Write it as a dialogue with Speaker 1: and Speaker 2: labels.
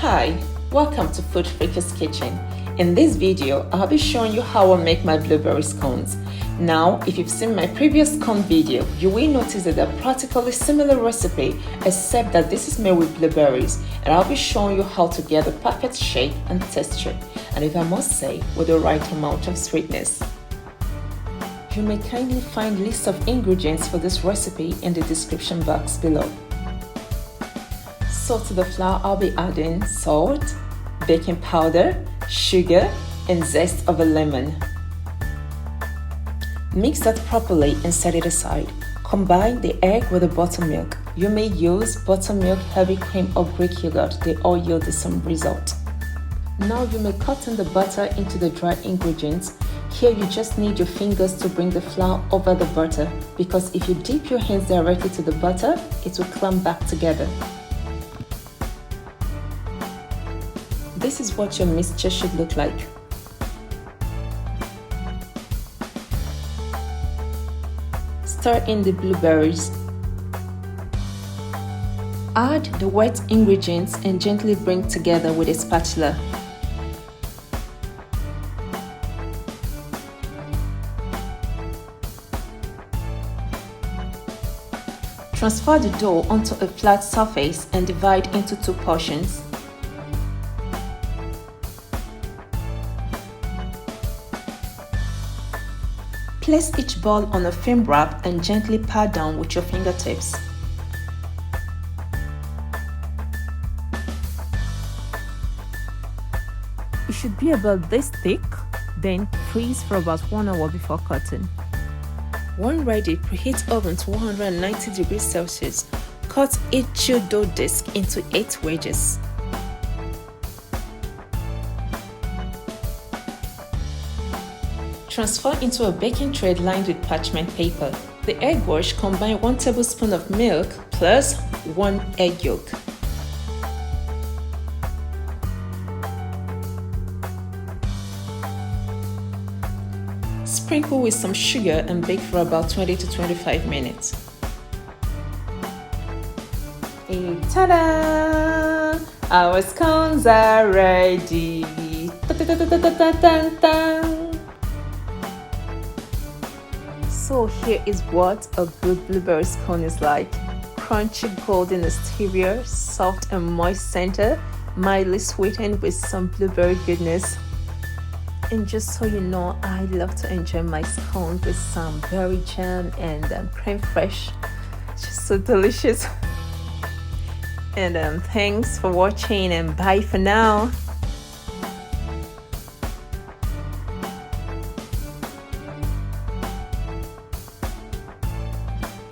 Speaker 1: Hi, welcome to Food Freaker's Kitchen. In this video, I'll be showing you how I make my blueberry scones. Now, if you've seen my previous scone video, you will notice that they're practically similar recipe, except that this is made with blueberries, and I'll be showing you how to get the perfect shape and texture, and if I must say, with the right amount of sweetness. You may kindly find lists of ingredients for this recipe in the description box below. So to the flour, I'll be adding salt, baking powder, sugar, and zest of a lemon. Mix that properly and set it aside. Combine the egg with the buttermilk. You may use buttermilk, heavy cream, or Greek yogurt. They all yield the same result. Now you may cut in the butter into the dry ingredients. Here you just need your fingers to bring the flour over the butter, because if you dip your hands directly to the butter, it will clump back together. This is what your mixture should look like. Stir in the blueberries. Add the wet ingredients and gently bring together with a spatula. Transfer the dough onto a flat surface and divide into 2 portions. Place each ball on a film wrap and gently pat down with your fingertips. It should be about this thick, then freeze for about 1 hour before cutting. When ready, preheat oven to 190 degrees Celsius. Cut each chilled dough disc into 8 wedges. Transfer into a baking tray lined with parchment paper. The egg wash, combine 1 tablespoon of milk plus 1 egg yolk. Sprinkle with some sugar and bake for about 20 to 25 minutes. And ta-da! Our scones are ready! So here is what a good blueberry scone is like. Crunchy golden exterior, soft and moist center, mildly sweetened with some blueberry goodness. And just so you know, I love to enjoy my scone with some berry jam and creme fraiche. It's just so delicious. And thanks for watching and bye for now.